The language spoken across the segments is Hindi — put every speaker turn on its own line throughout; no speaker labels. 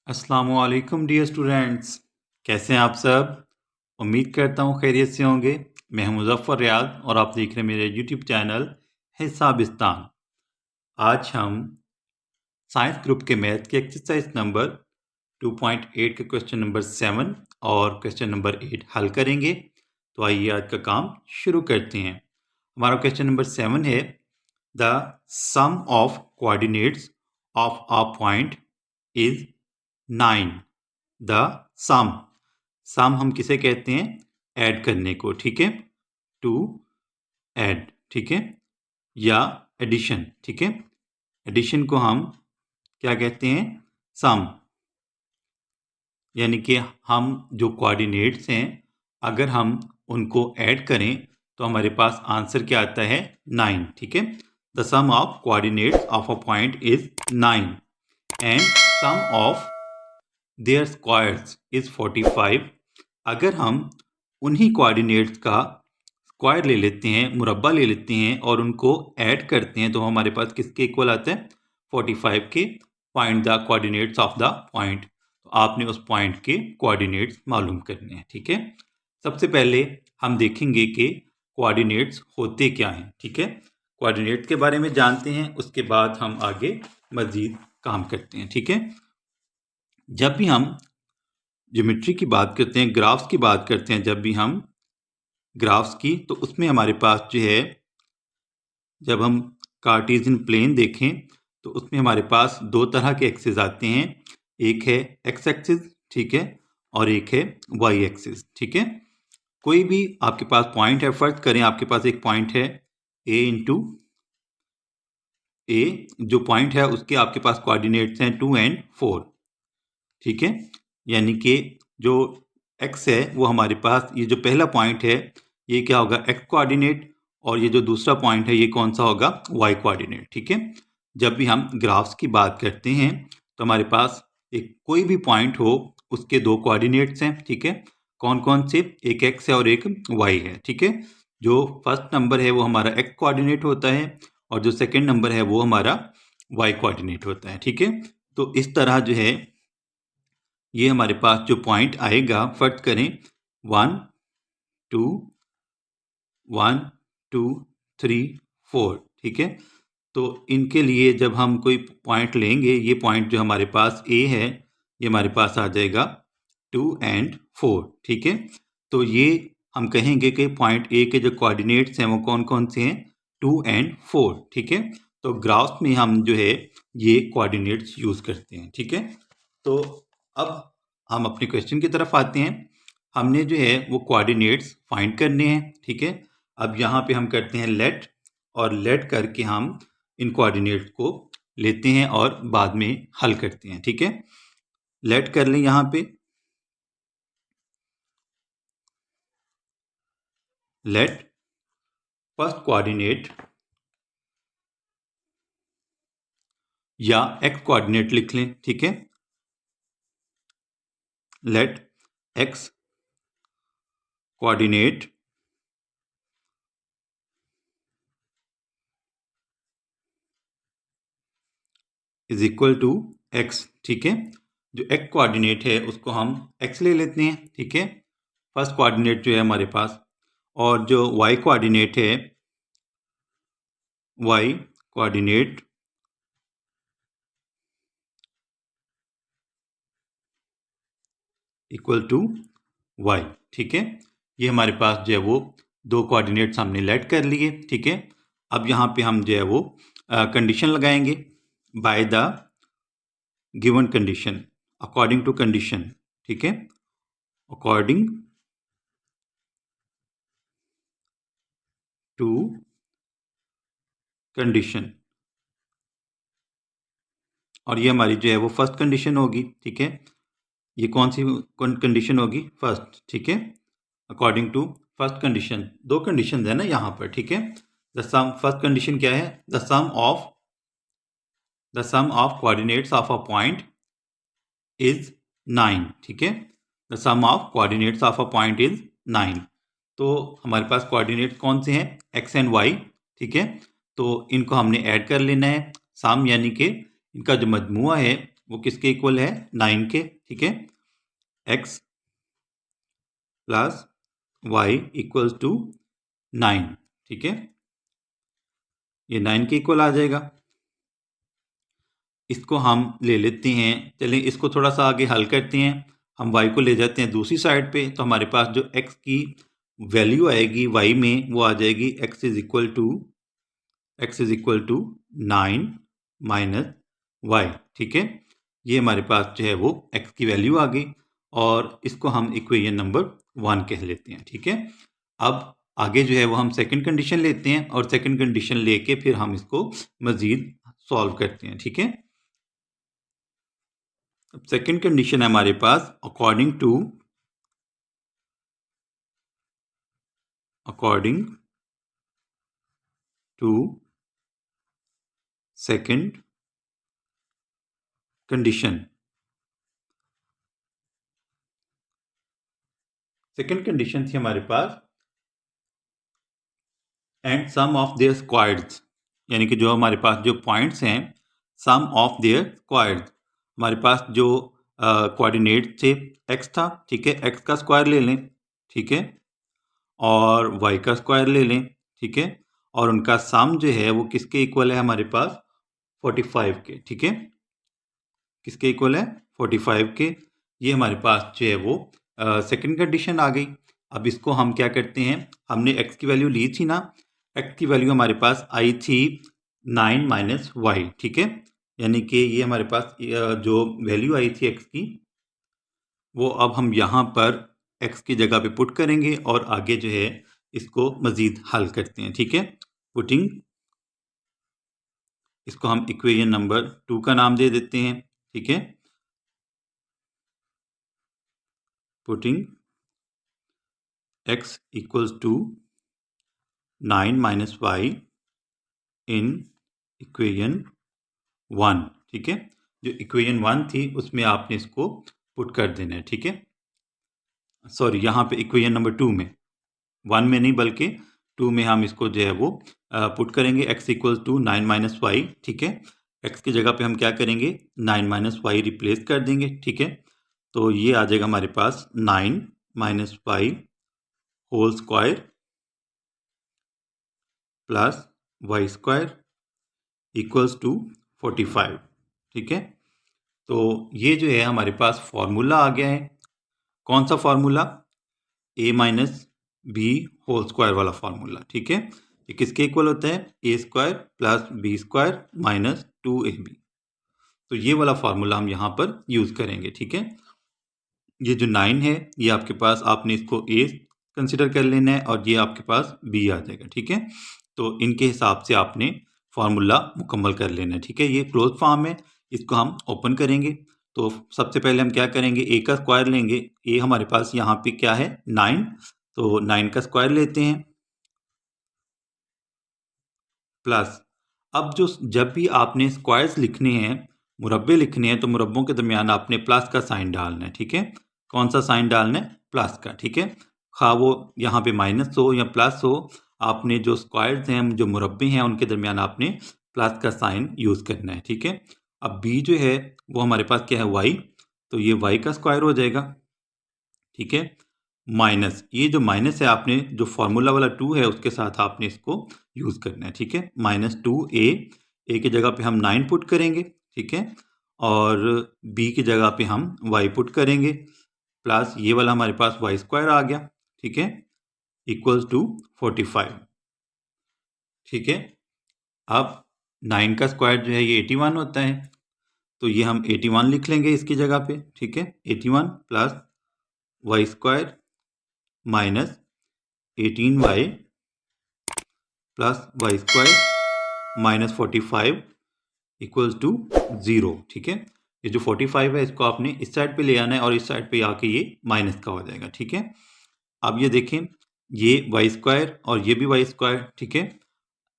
अस्सलामुअलैकुम डियर स्टूडेंट्स, कैसे हैं आप सब। उम्मीद करता हूँ खैरियत से होंगे। मैं हूं मुज़फ़्फ़र रियाद और आप देख रहे हैं मेरे यूट्यूब चैनल हिसाबिस्तान। आज हम साइंस ग्रुप के मैथ के एक्सरसाइज नंबर 2.8 के क्वेश्चन नंबर 7 और क्वेश्चन नंबर 8 हल करेंगे। तो आइए आज का काम शुरू करते हैं। हमारा क्वेश्चन नंबर 7 है the sum of coordinates of a point is 9। The sum हम किसे कहते हैं? ऐड करने को, ठीक है, टू ऐड, ठीक है, या एडिशन, ठीक है। एडिशन को हम क्या कहते हैं? सम। यानी कि हम जो कोऑर्डिनेट्स हैं अगर हम उनको ऐड करें तो हमारे पास आंसर क्या आता है? 9, ठीक है। The sum of coordinates of a point is 9 and sum of their squares is 45। अगर हम उन्हीं कोऑर्डिनेट्स का स्क्वायर ले लेते हैं, मुरब्बा ले लेते हैं और उनको ऐड करते हैं तो हमारे पास किसके इक्वल आता है? 45 के। Find the coordinates of the point. तो आपने उस पॉइंट के कोऑर्डिनेट्स मालूम करने हैं, ठीक है। सबसे पहले हम देखेंगे कि कोऑर्डिनेट्स होते क्या हैं, ठीक है। कोऑर्डिनेट्स के बारे में जानते हैं, उसके बाद हम आगे मज़ीद काम करते हैं, ठीक है। जब भी हम ज्योमेट्री की बात करते हैं, ग्राफ्स की बात करते हैं, जब भी हम ग्राफ्स की, तो उसमें हमारे पास जो है, जब हम कार्टेशियन प्लेन देखें तो उसमें हमारे पास दो तरह के एक्सिस आते हैं। एक है एक्स एक्सिस, ठीक है, और एक है वाई एक्सिस, ठीक है। कोई भी आपके पास पॉइंट है, फर्ज करें आपके पास एक पॉइंट है ए इंटू ए। जो पॉइंट है उसके आपके पास कोऑर्डिनेट्स हैं 2 और 4, ठीक है। यानी कि जो x है वो हमारे पास, ये जो पहला पॉइंट है ये क्या होगा? x कोऑर्डिनेट, और ये जो दूसरा पॉइंट है ये कौन सा होगा? y कोऑर्डिनेट, ठीक है। जब भी हम ग्राफ्स की बात करते हैं तो हमारे पास एक कोई भी पॉइंट हो उसके दो कोऑर्डिनेट्स हैं, ठीक है। कौन कौन से? एक x है और एक y है, ठीक है। जो फर्स्ट नंबर है वो हमारा x कोऑर्डिनेट होता है और जो सेकेंड नंबर है वो हमारा y कोऑर्डिनेट होता है, ठीक है। तो इस तरह जो है ये हमारे पास जो पॉइंट आएगा, फर्ज करें 1 2 1 2 3 4, ठीक है। तो इनके लिए जब हम कोई पॉइंट लेंगे, ये पॉइंट जो हमारे पास ए है ये हमारे पास आ जाएगा 2 और 4, ठीक है। तो ये हम कहेंगे कि पॉइंट ए के जो कोऑर्डिनेट्स हैं वो कौन कौन से हैं? 2 और 4, ठीक है। तो ग्राफ्स में हम जो है ये कोऑर्डिनेट्स यूज़ करते हैं, ठीक है। तो अब हम अपने क्वेश्चन की तरफ आते हैं। हमने जो है वो कोऑर्डिनेट्स फाइंड करने हैं, ठीक है। अब यहाँ पे हम करते हैं लेट, और लेट करके हम इन कोऑर्डिनेट्स को लेते हैं और बाद में हल करते हैं, ठीक है। लेट कर लें यहाँ पे, लेट फर्स्ट कोऑर्डिनेट या एक्स कोऑर्डिनेट लिख लें, ठीक है। Let X coordinate is equal to X, ठीक है। जो एक्स कोऑर्डिनेट है उसको हम एक्स ले लेते हैं, ठीक है, फर्स्ट कोऑर्डिनेट जो है हमारे पास। और जो वाई कोऑर्डिनेट है, Y coordinate equal to Y, ठीक है। ये हमारे पास जो है वो दो कोऑर्डिनेट्स हमने लेट कर लिए, ठीक है। अब यहाँ पे हम जो है वो कंडीशन लगाएंगे, by the given condition, according to condition, ठीक है, अकॉर्डिंग टू कंडीशन। और ये हमारी जो है वो फर्स्ट कंडीशन होगी, ठीक है। ये कौन सी कंडीशन होगी? फर्स्ट, ठीक है, अकॉर्डिंग टू फर्स्ट कंडीशन। दो कंडीशन है ना यहाँ पर, ठीक है। द सम, फर्स्ट कंडीशन क्या है? The sum of coordinates of a point is 9, ठीक है। The sum of coordinates of a point is 9। तो हमारे पास कोऑर्डिनेट्स कौन से हैं? एक्स एंड वाई, ठीक है। तो इनको हमने ऐड कर लेना है। सम यानी कि इनका जो मजमुआ है वो किसके इक्वल है? 9 के, ठीक है। x plus Y equals to 9, ठीक है। ये 9 के इक्वल आ जाएगा। इसको हम ले लेते हैं, चलिए इसको थोड़ा सा आगे हल करते हैं। हम y को ले जाते हैं दूसरी साइड पे, तो हमारे पास जो x की वैल्यू आएगी y में वो आ जाएगी x is equal to 9 minus Y, ठीक है। ये हमारे पास जो है वो x की वैल्यू आ गई और इसको हम इक्वेशन नंबर 1 कह लेते हैं, ठीक है। अब आगे जो है वो हम सेकंड कंडीशन लेते हैं और सेकंड कंडीशन लेके फिर हम इसको मजीद सॉल्व करते हैं, ठीक है। सेकंड कंडीशन है हमारे पास according to second condition. Second condition थी हमारे पास and sum of their squares, यानी कि जो हमारे पास जो पॉइंट्स हैं सम ऑफ देयर स्क्वायर्स। हमारे पास जो कोऑर्डिनेट थे x था, ठीक है, x का स्क्वायर ले लें, ठीक है, और y का स्क्वायर ले लें, ठीक है, और उनका सम जो है वो किसके इक्वल है? हमारे पास 45 के, ठीक है। किसके इक्वल है? 45 के। ये हमारे पास जो है वो सेकंड कंडीशन आ गई। अब इसको हम क्या करते हैं, हमने x की वैल्यू ली थी ना, x की वैल्यू हमारे पास आई थी 9 माइनस वाई, ठीक है। यानी कि ये हमारे पास जो वैल्यू आई थी x की वो अब हम यहाँ पर x की जगह पे पुट करेंगे और आगे जो है इसको मजीद हल करते हैं, ठीक है। पुटिंग, इसको हम इक्वेशन नंबर 2 का नाम दे देते हैं, ठीक है। Putting x equals to 9 minus Y in equation 1, ठीक है। जो इक्वेशन 1 थी उसमें आपने इसको पुट कर देना है, ठीक है। सॉरी, यहाँ पे इक्वेशन नंबर 2 में, 1 में नहीं बल्कि 2 में हम इसको जो है वो पुट करेंगे। x equals to 9 minus Y, ठीक है। x की जगह पे हम क्या करेंगे? 9 माइनस वाई रिप्लेस कर देंगे, ठीक है। तो ये आ जाएगा हमारे पास 9 minus Y whole square plus Y square equals to 45, ठीक है। तो ये जो है हमारे पास फॉर्मूला आ गया है। कौन सा formula? a minus B whole square वाला फॉर्मूला, ठीक है। ये किसके इक्वल होता है? a square plus B square minus 2ab। तो ये वाला फॉर्मूला हम यहाँ पर यूज़ करेंगे, ठीक है। ये जो 9 है ये आपके पास, आपने इसको a कंसिडर कर लेना है और ये आपके पास b आ जाएगा, ठीक है। तो इनके हिसाब से आपने फॉर्मूला मुकम्मल कर लेना है, ठीक है। ये क्लोज फॉर्म है, इसको हम ओपन करेंगे। तो सबसे पहले हम क्या करेंगे? a का स्क्वायर लेंगे। a हमारे पास यहाँ पे क्या है? 9, तो 9 का स्क्वायर लेते हैं प्लस, अब जो जब भी आपने स्क्वायर्स लिखने हैं, मुरब्बे लिखने हैं, तो मुरब्बों के दरमियान आपने प्लस का साइन डालना है, ठीक है। कौन सा साइन डालना है? प्लस का, ठीक है। खा वो यहाँ पे माइनस हो या प्लस हो, आपने जो स्क्वायर्स हैं, जो मुरब्बे हैं, उनके दरमियान आपने प्लस का साइन यूज़ करना है, ठीक है। अब b जो है वो हमारे पास क्या है? y, तो ये y का स्क्वायर हो जाएगा, ठीक है। माइनस, ये जो माइनस है आपने जो फॉर्मूला वाला 2 है उसके साथ आपने इसको यूज़ करना है, ठीक है। माइनस 2a, a की जगह पे हम 9 पुट करेंगे, ठीक है, और b की जगह पे हम y पुट करेंगे प्लस ये वाला हमारे पास y स्क्वायर आ गया, ठीक है, इक्वल्स टू 45, ठीक है। अब 9 का स्क्वायर जो है ये 81 होता है, तो ये हम 81 लिख लेंगे इसकी जगह पे, ठीक है। 81 plus Y square minus 18y plus Y square minus 45 equals to 0, ठीक है। ये जो 45 है इसको आपने इस साइड पे ले आना है और इस साइड पे आके ये माइनस का हो जाएगा, ठीक है। अब ये देखें, ये वाई स्क्वायर और ये भी वाई स्क्वायर, ठीक है।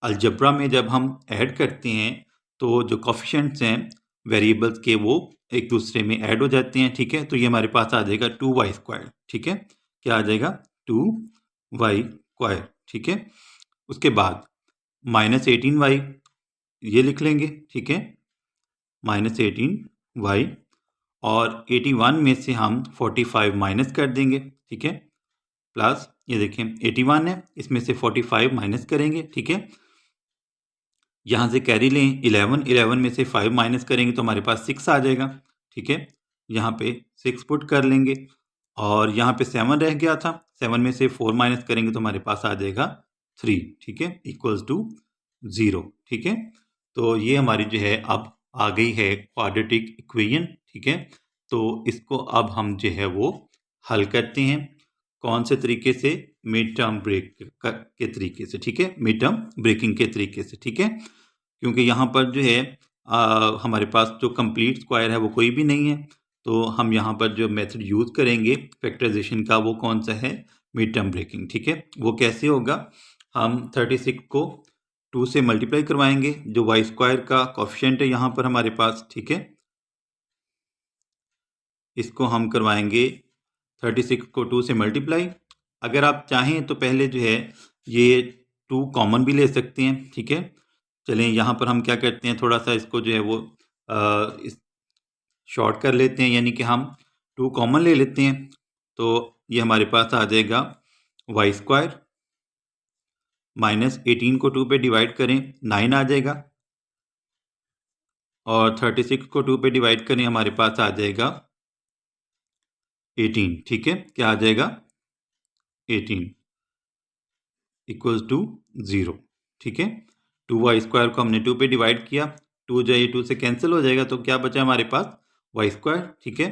अलजब्रा में जब हम ऐड करते हैं तो जो कोफिशिएंट्स हैं वेरिएबल्स के वो एक दूसरे में ऐड हो जाते हैं, ठीक है। तो ये हमारे पास आ जाएगा 2y स्क्वायर, ठीक है। क्या आ जाएगा? 2y स्क्वायर, ठीक है। उसके बाद माइनस 18y ये लिख लेंगे, ठीक है, माइनस 18 y, और 81 में से हम 45 माइनस कर देंगे, ठीक है, प्लस ये देखें 81 है, इसमें से 45 माइनस करेंगे, ठीक है, यहाँ से कैरी लें 11 में से 5 माइनस करेंगे तो हमारे पास 6 आ जाएगा, ठीक है, यहाँ पे 6 पुट कर लेंगे, और यहाँ पे 7 रह गया था, 7 में से 4 माइनस करेंगे तो हमारे पास आ जाएगा 3, ठीक है, इक्वल्स टू 0, ठीक है। तो ये हमारी जो है अब आ गई है क्वाड्रेटिक इक्वेशन, ठीक है। तो इसको अब हम जो है वो हल करते हैं, कौन से तरीके से, मिड टर्म ब्रेक के तरीके से, ठीक है, मिड टर्म ब्रेकिंग के तरीके से, ठीक है, क्योंकि यहाँ पर जो है हमारे पास जो कंप्लीट स्क्वायर है वो कोई भी नहीं है, तो हम यहाँ पर जो मेथड यूज़ करेंगे फैक्टराइजेशन का वो कौन सा है, मिड टर्म ब्रेकिंग, ठीक है। वो कैसे होगा, हम 36 को 2 से मल्टीप्लाई करवाएंगे, जो वाई स्क्वायर का कोफिशिएंट है यहाँ पर हमारे पास, ठीक है, इसको हम करवाएंगे 36 को 2 से मल्टीप्लाई। अगर आप चाहें तो पहले जो है ये 2 कॉमन भी ले सकते हैं, ठीक है। चलें यहाँ पर हम क्या करते हैं, थोड़ा सा इसको जो है वो शॉर्ट कर लेते हैं, यानी कि हम 2 कॉमन ले लेते हैं, तो ये हमारे पास आ जाएगा वाई स्क्वायर माइनस 18 को 2 पे डिवाइड करें 9 आ जाएगा, और 36 को 2 पे डिवाइड करें हमारे पास आ जाएगा 18, ठीक है, क्या आ जाएगा 18 इक्वल्स टू 0, ठीक है। 2y स्क्वायर को हमने 2 पे डिवाइड किया, 2 जो है 2 से कैंसिल हो जाएगा, तो क्या बचा हमारे पास y स्क्वायर, ठीक है।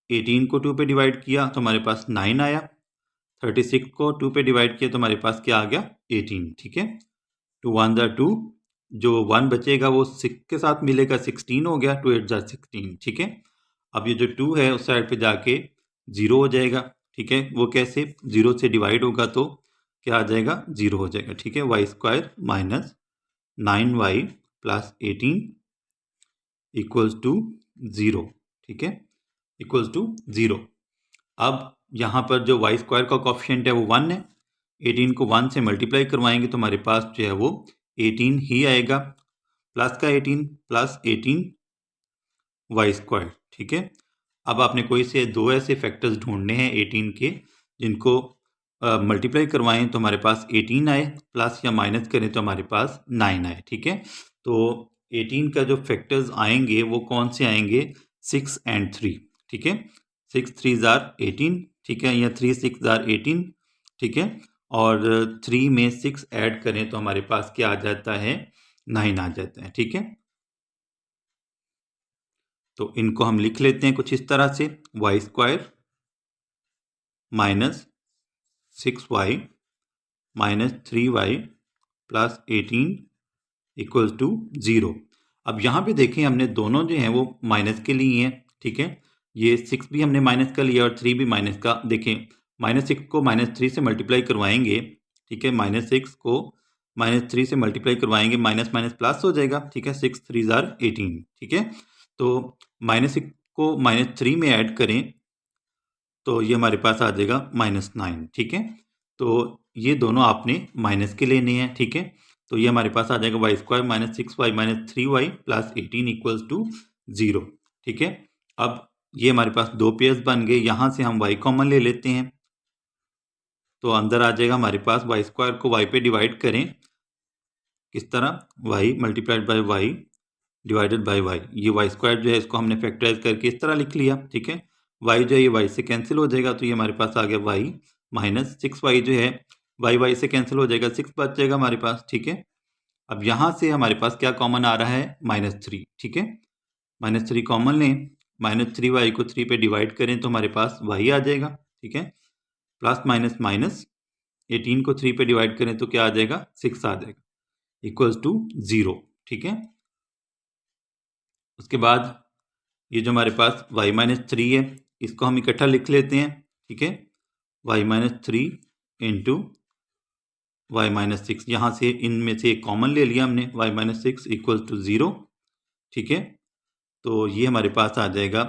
18 को 2 पे डिवाइड किया तो हमारे पास 9 आया, 36 को 2 पे डिवाइड किया तो हमारे पास क्या आ गया 18, ठीक है। 2 1 ज़ा 2, जो 1 बचेगा वो 6 के साथ मिलेगा, 16 हो गया, 2 8 ज़ा 16, ठीक है। अब ये जो 2 है उस साइड पे जाके 0 हो जाएगा, ठीक है, वो कैसे, 0 से डिवाइड होगा तो क्या आ जाएगा 0 हो जाएगा, ठीक है। Y square minus 9y plus 18 equals to 0, ठीक है, इक्वल्स टू 0। अब यहाँ पर जो वाई स्क्वायर का कोफिशिएंट है वो 1 है, 18 को 1 से मल्टीप्लाई करवाएंगे तो हमारे पास जो है वो 18 ही आएगा, प्लस का 18 प्लस 18 वाई स्क्वायर, ठीक है। अब आपने कोई से 2 ऐसे फैक्टर्स ढूंढने हैं 18 के जिनको मल्टीप्लाई करवाएं तो हमारे पास 18 आए, प्लस या माइनस करें तो हमारे पास 9 आए, ठीक है। तो 18 का जो फैक्टर्स आएंगे वो कौन से आएंगे, 6 एंड 3, ठीक है, 6 3 ज़ार 18, ठीक है, या 3 6 ज़ार 18, ठीक है, और 3 में 6 ऐड करें तो हमारे पास क्या आ जाता है 9 आ जाता है, ठीक है। तो इनको हम लिख लेते हैं कुछ इस तरह से, Y square minus 6y minus 3y plus 18 equals to 0। अब यहाँ पे देखें हमने दोनों जो हैं वो माइनस के लिए हैं, ठीक है, ये 6 भी हमने माइनस का लिया और 3 भी माइनस का, देखें -6 को -3 से मल्टीप्लाई करवाएंगे, ठीक है, -6 को -3 से मल्टीप्लाई करवाएंगे, माइनस माइनस प्लस हो जाएगा, ठीक है, 6 3 ज़ार 18, ठीक है। तो -6 को -3 में ऐड करें तो ये हमारे पास आ जाएगा -9, ठीक है। तो ये दोनों आपने माइनस के लेने हैं, ठीक है। तो ये हमारे पास आ जाएगा Y square minus 6y minus 3y plus 18 equals to 0, ठीक है। अब ये हमारे पास 2 पेयर्स बन गए, यहाँ से हम y कॉमन ले लेते हैं, तो अंदर आ जाएगा हमारे पास वाई स्क्वायर को y पे डिवाइड करें, किस तरह, y multiplied by Y divided by Y, ये वाई स्क्वायर जो है इसको हमने फैक्टराइज करके इस तरह लिख लिया, ठीक है। वाई जो है ये वाई से कैंसिल हो जाएगा, तो ये हमारे पास आ गया वाई माइनस 6y जो है वाई से कैंसिल हो जाएगा, 6 बच जाएगा हमारे पास, ठीक है। अब यहाँ से हमारे पास क्या कॉमन आ रहा है -3, ठीक है, -3 कॉमन लें, -3y को 3 पे डिवाइड करें तो हमारे पास y आ जाएगा, ठीक है, प्लस माइनस माइनस 18 को 3 पे डिवाइड करें तो क्या आ जाएगा 6 आ जाएगा, इक्वल्स टू 0, ठीक है। उसके बाद ये जो हमारे पास y-3 है इसको हम इकट्ठा लिख लेते हैं, ठीक है, y-3 इंटू y-6, यहाँ से इनमें से एक कॉमन ले लिया हमने, y-6 इक्वल्स टू 0, ठीक है। तो ये हमारे पास आ जाएगा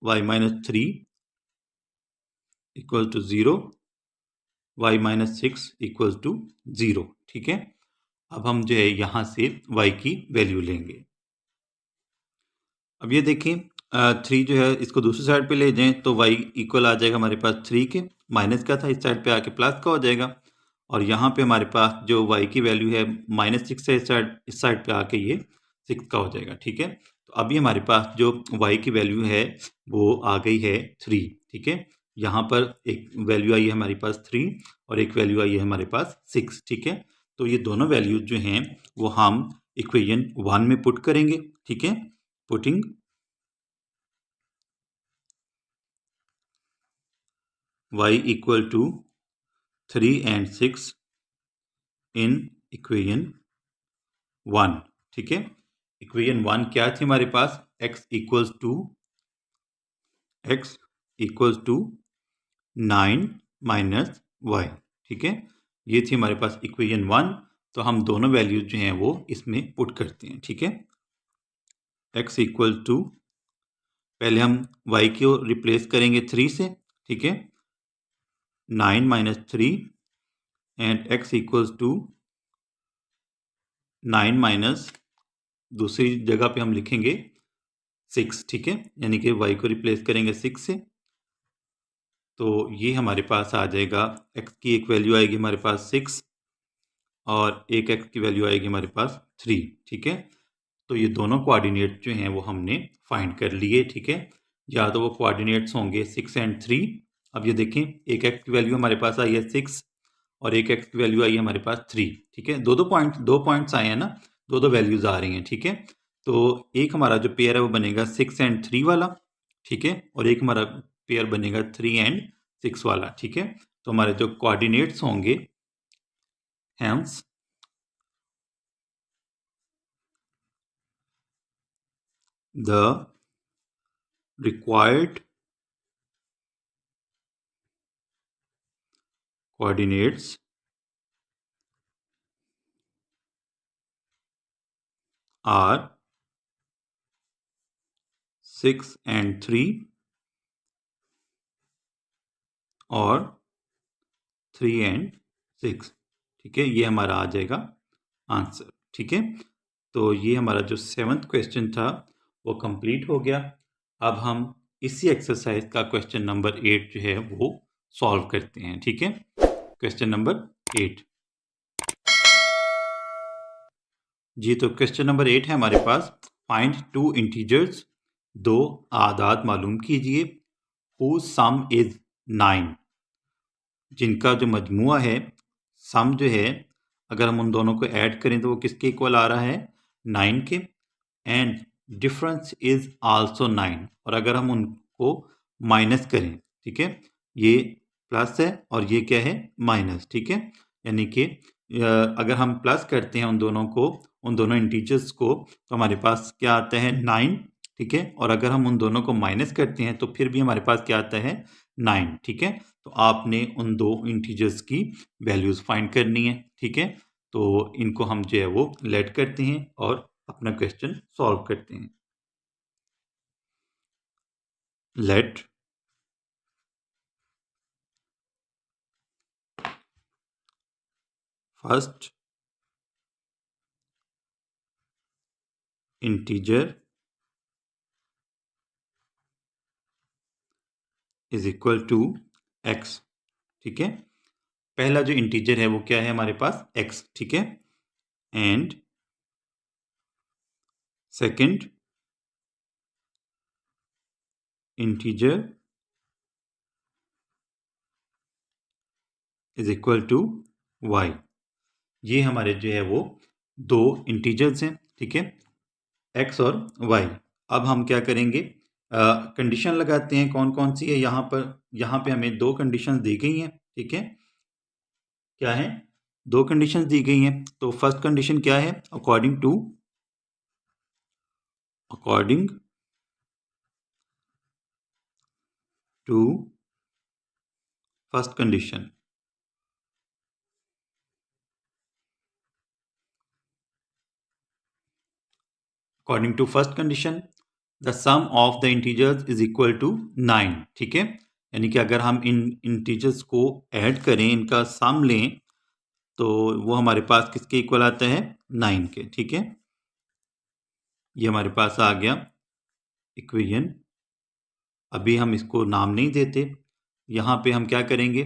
y-3 equals to 0, y-6 equals to 0, ठीक है। अब हम जो है यहाँ से y की वैल्यू लेंगे। अब ये देखें 3 जो है इसको दूसरी साइड पे ले जाएं तो y इक्वल आ जाएगा हमारे पास 3 के, माइनस का था इस साइड पे आके प्लस का हो जाएगा, और यहाँ पे हमारे पास जो y की वैल्यू है -6 है, इस साइड पे आके ये 6 का हो जाएगा। ठीक है, तो अभी हमारे पास जो y की वैल्यू है वो आ गई है 3। ठीक है, यहाँ पर एक वैल्यू आई है हमारे पास 3 और एक वैल्यू आई है हमारे पास 6। ठीक है, तो ये दोनों वैल्यूज जो हैं वो हम इक्वेशन 1 में पुट करेंगे। ठीक है, putting y equal to 3 and 6 in equation 1। ठीक है, इक्वेशन 1 क्या थी हमारे पास, x equals to 9 minus y। ठीक है, ये थी हमारे पास इक्वेशन 1। तो हम दोनों वैल्यूज जो हैं वो इसमें पुट करते हैं। ठीक है, x इक्वल टू, पहले हम y को रिप्लेस करेंगे 3 से। ठीक है, 9 minus 3 and x equals to 9 minus, दूसरी जगह पे हम लिखेंगे 6। ठीक है, यानी कि y को रिप्लेस करेंगे 6 से, तो ये हमारे पास आ जाएगा, x की एक वैल्यू आएगी हमारे पास 6 और एक x की वैल्यू आएगी हमारे पास 3। ठीक है, तो ये दोनों कोऑर्डिनेट जो हैं वो हमने फाइंड कर लिए। ठीक है, या तो वो कोऑर्डिनेट्स होंगे 6 एंड 3। अब ये देखें, एक x की वैल्यू हमारे पास आई है 6 और एक x की वैल्यू आई है हमारे पास 3। ठीक है, दो पॉइंट्स आए हैं ना, दो वैल्यूज आ रही हैं। ठीक है, तो एक हमारा जो पेयर है वो बनेगा 6 एंड 3 वाला। ठीक है, और एक हमारा पेयर बनेगा 3 एंड 6 वाला। ठीक है, तो हमारे जो कोऑर्डिनेट्स होंगे, hence the required coordinates are 6 and 3 और 3 and 6। ठीक है, ये हमारा आ जाएगा आंसर। ठीक है, तो ये हमारा जो 7th क्वेश्चन था वो कंप्लीट हो गया। अब हम इसी एक्सरसाइज का क्वेश्चन नंबर 8 जो है वो सॉल्व करते हैं। ठीक है, क्वेश्चन नंबर 8 जी, तो क्वेश्चन नंबर 8 है हमारे पास, फाइंड 2 इंटीजर्स, 2 आदाद मालूम कीजिए, whose sum is 9, जिनका जो मजमुआ है, सम जो है, अगर हम उन दोनों को ऐड करें तो वो किसके इक्वल आ रहा है, 9 के, एंड डिफरेंस इज आल्सो 9, और अगर हम उनको माइनस करें, ठीक है, ये प्लस है और ये क्या है, माइनस। ठीक है, यानी कि अगर हम प्लस करते हैं उन दोनों इंटीजर्स को, तो हमारे पास क्या आता है, 9। ठीक है, और अगर हम उन दोनों को माइनस करते हैं तो फिर भी हमारे पास क्या आता है, 9। ठीक है, तो आपने उन दो इंटीजर्स की वैल्यूज फाइंड करनी है। ठीक है, तो इनको हम जो है वो लेट करते हैं और अपना क्वेश्चन सॉल्व करते हैं। Let first integer is equal to x। ठीक है, पहला जो इंटीजर है वो क्या है हमारे पास, x। ठीक है, and second integer is equal to y। ये हमारे जो है वो दो इंटीजर्स हैं। ठीक है, x और y। अब हम क्या करेंगे, कंडीशन लगाते हैं, कौन कौन सी है। यहाँ पे हमें दो कंडीशंस दी गई हैं। ठीक है, क्या है, दो कंडीशंस दी गई हैं। तो फर्स्ट कंडीशन क्या है, according to first condition, according to first condition the sum of the integers is equal to 9। ठीक है, यानी कि अगर हम इन इंटीजर्स को ऐड करें, इनका सम लें, तो वो हमारे पास किसके इक्वल आता है, 9 के। ठीक है, ये हमारे पास आ गया इक्वेशन अभी हम इसको नाम नहीं देते। यहाँ पे हम क्या करेंगे,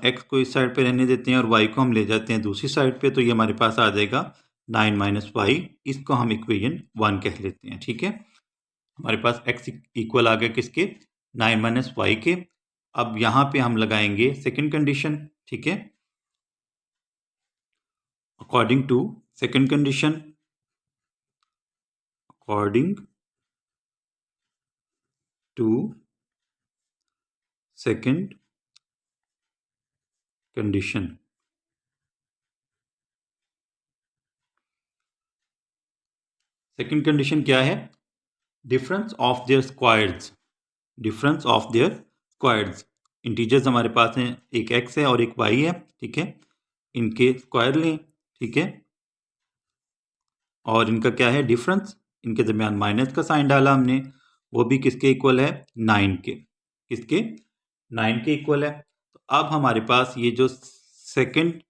एक्स को इस साइड पे रहने देते हैं और वाई को हम ले जाते हैं दूसरी साइड पे, तो ये हमारे पास आ जाएगा 9 माइनस वाई। इसको हम इक्वेशन 1 कह लेते हैं। ठीक है, हमारे पास एक्स इक्वल आ गया किसके, 9 माइनस वाई के। अब यहाँ पे हम लगाएंगे सेकेंड कंडीशन। ठीक है, according to second condition, according to second condition, second condition क्या है, difference of their squares, difference of their squares. Integers हमारे पास हैं, एक एक्स है और एक वाई है। ठीक है, इनके स्क्वायर लें। ठीक है, और इनका क्या है डिफरेंस, इनके दरमियान माइनस का साइन डाला हमने, वो भी किसके इक्वल है, 9 के। किसके, 9 के इक्वल है। तो अब हमारे पास ये जो सेकंड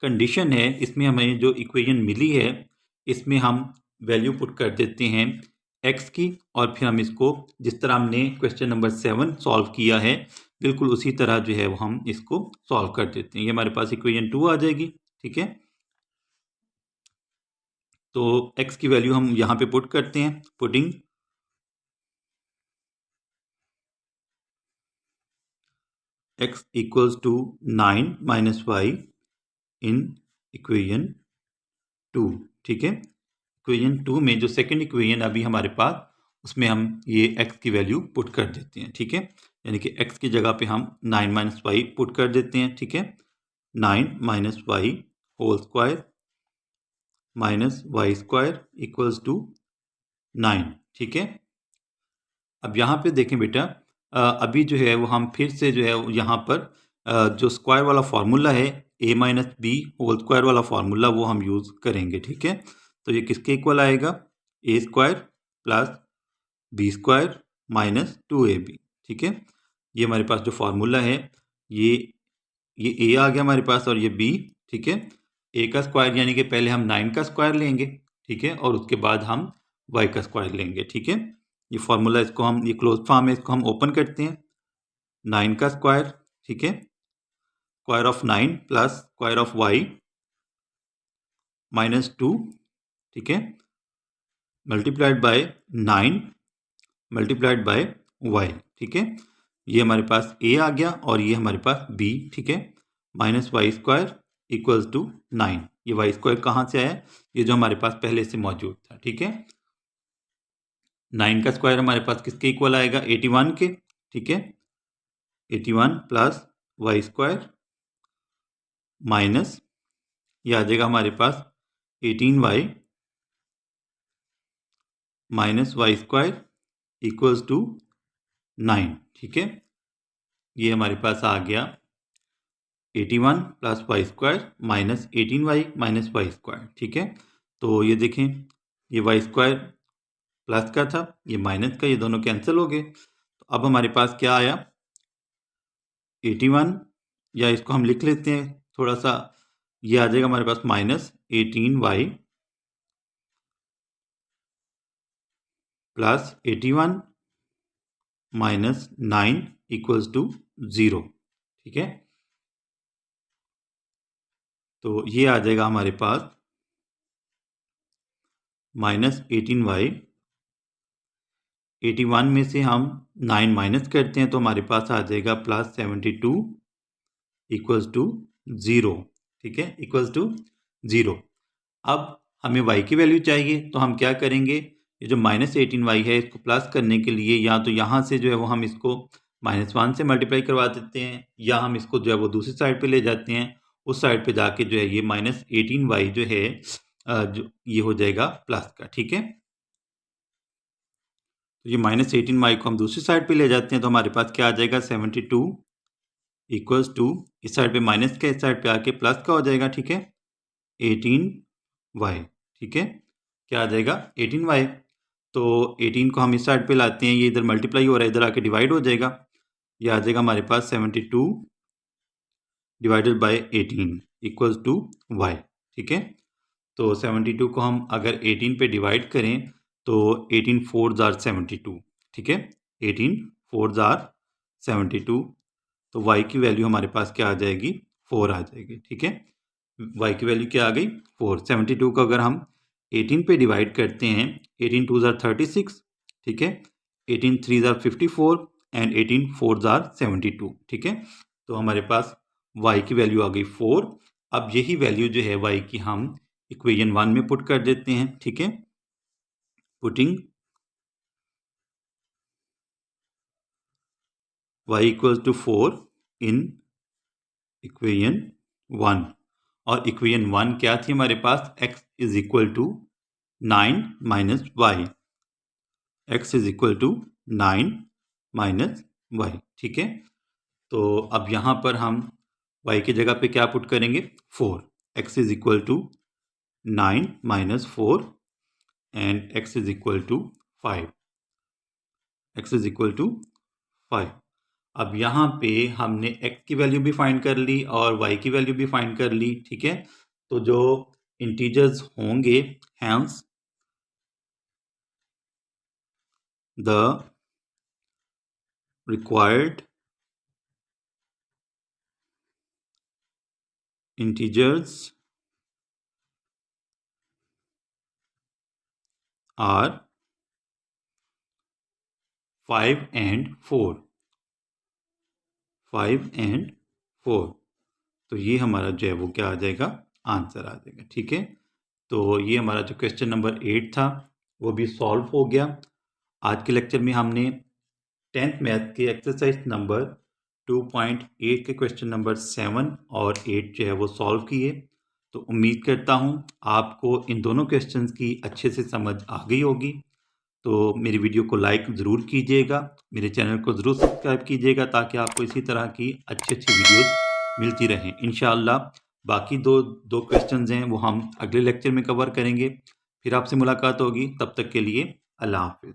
कंडीशन है, इसमें हमें जो इक्वेशन मिली है, इसमें हम वैल्यू पुट कर देते हैं एक्स की, और फिर हम इसको जिस तरह हमने क्वेश्चन नंबर 7 सॉल्व किया है, बिल्कुल उसी तरह जो है वो हम इसको सॉल्व कर देते हैं। ये हमारे पास इक्वेशन 2 आ जाएगी। ठीक है, तो x की वैल्यू हम यहाँ पे पुट करते हैं, putting x equals to 9 minus Y in equation 2। ठीक है, इक्वेशन 2 में जो सेकंड इक्वेशन अभी हमारे पास, उसमें हम ये x की वैल्यू पुट कर देते हैं। ठीक है, यानी कि x की जगह पे हम 9 माइनस वाई पुट कर देते हैं। ठीक है, 9 minus Y whole square minus y square equals to 9। ठीक है, अब यहाँ पे देखें बेटा, अभी जो है वो हम फिर से जो है यहाँ पर जो स्क्वायर वाला फार्मूला है, a minus B whole square वाला फार्मूला, वो हम यूज़ करेंगे। ठीक है, तो ये किसके इक्वल आएगा, a square plus B square minus 2ab। ठीक है, ये हमारे पास जो फार्मूला है, ये a आ गया हमारे पास और ये b। ठीक है, a का स्क्वायर यानी कि पहले हम 9 का स्क्वायर लेंगे। ठीक है, और उसके बाद हम y का स्क्वायर लेंगे। ठीक है, ये फार्मूला, इसको हम, ये क्लोज फॉर्म है, इसको हम ओपन करते हैं। 9 का स्क्वायर, ठीक है, square of 9 plus square of y minus 2। ठीक है, multiplied by 9 multiplied by y। ठीक है, ये हमारे पास a आ गया और ये हमारे पास b। ठीक है, minus y square equals to 9। ये वाई स्क्वायर कहाँ से आया, ये जो हमारे पास पहले से मौजूद था। ठीक है, 9 का स्क्वायर हमारे पास किसके इक्वल आएगा, 81 के। ठीक है, 81 प्लस वाई स्क्वायर माइनस, ये आ जाएगा हमारे पास 18y minus y square equals to 9। ठीक है, ये हमारे पास आ गया 81 plus Y square minus 18y minus y square. ठीक है, तो ये देखें, ये वाई स्क्वायर प्लस का था, ये माइनस का, ये दोनों कैंसिल हो गए। तो अब हमारे पास क्या आया, 81, या इसको हम लिख लेते हैं थोड़ा सा, ये आ जाएगा हमारे पास minus 18y plus 81 minus 9 equals to 0। ठीक है, तो ये आ जाएगा हमारे पास माइनस 18y, 81 में से हम 9 माइनस करते हैं तो हमारे पास आ जाएगा प्लस 72 इक्वल्स टू 0। ठीक है, इक्वल्स टू 0। अब हमें y की वैल्यू चाहिए, तो हम क्या करेंगे, ये जो माइनस 18y है, इसको प्लस करने के लिए या तो यहाँ से जो है वो हम इसको -1 से मल्टीप्लाई करवा देते हैं, या हम इसको जो है वो दूसरी साइड पे ले जाते हैं। उस साइड पे जाके जो है ये माइनस 18y जो है जो ये हो जाएगा प्लस का। ठीक है, तो ये माइनस 18y को हम दूसरी साइड पे ले जाते हैं, तो हमारे पास क्या आ जाएगा, 72 इक्वल्स टू, इस साइड पे माइनस का, इस साइड पे आके प्लस का हो जाएगा। ठीक है, 18y। ठीक है, क्या आ जाएगा, 18y। तो 18 को हम इस साइड पे लाते हैं, ये इधर मल्टीप्लाई हो रहा है, इधर आके डिवाइड हो जाएगा। ये आ जाएगा हमारे पास 72 divided by 18 equals to y। ठीक है, तो 72 को हम अगर 18 पे डिवाइड करें तो 18 4 जार 72। ठीक है, 18 4 जार 72, तो y की वैल्यू हमारे पास क्या आ जाएगी, 4 आ जाएगी। ठीक है, y की वैल्यू क्या आ गई, 4। 72 को अगर हम 18 पे डिवाइड करते हैं, 18 2 जार 36, ठीक है, 18 3 जार 54 एंड 18 4 जार 72। ठीक है, तो हमारे पास y की वैल्यू आ गई 4। अब यही वैल्यू जो है y की हम इक्वेशन 1 में पुट कर देते हैं। ठीक है, putting y equal to 4 in equation 1, और इक्वेशन 1 क्या थी हमारे पास, x is equal to 9 minus y, x is equal to 9 minus Y. ठीक है, तो अब यहाँ पर हम y की जगह पे क्या पुट करेंगे, 4। x is equal to 9 minus 4 and x is equal to 5, x is equal to 5। अब यहाँ पे हमने x की वैल्यू भी फाइंड कर ली और y की वैल्यू भी फाइंड कर ली। ठीक है, तो जो इंटीजर्स होंगे, hence the required integers are 5 and 4, 5 and 4, तो ये हमारा जो है वो क्या आ जाएगा, आंसर आ जाएगा। ठीक है, तो ये हमारा जो क्वेश्चन नंबर 8 था वो भी सॉल्व हो गया। आज के लेक्चर में हमने 10th मैथ के एक्सरसाइज नंबर 2.8 के क्वेश्चन नंबर 7 और 8 जो है वो सॉल्व किए। तो उम्मीद करता हूँ आपको इन दोनों क्वेश्चंस की अच्छे से समझ आ गई होगी। तो मेरी वीडियो को लाइक ज़रूर कीजिएगा, मेरे चैनल को ज़रूर सब्सक्राइब कीजिएगा ताकि आपको इसी तरह की अच्छी अच्छी वीडियोस मिलती रहें। इंशाअल्लाह बाकी दो क्वेश्चंस हैं वो हम अगले लेक्चर में कवर करेंगे। फिर आपसे मुलाकात होगी, तब तक के लिए अल्लाह हाफिज़।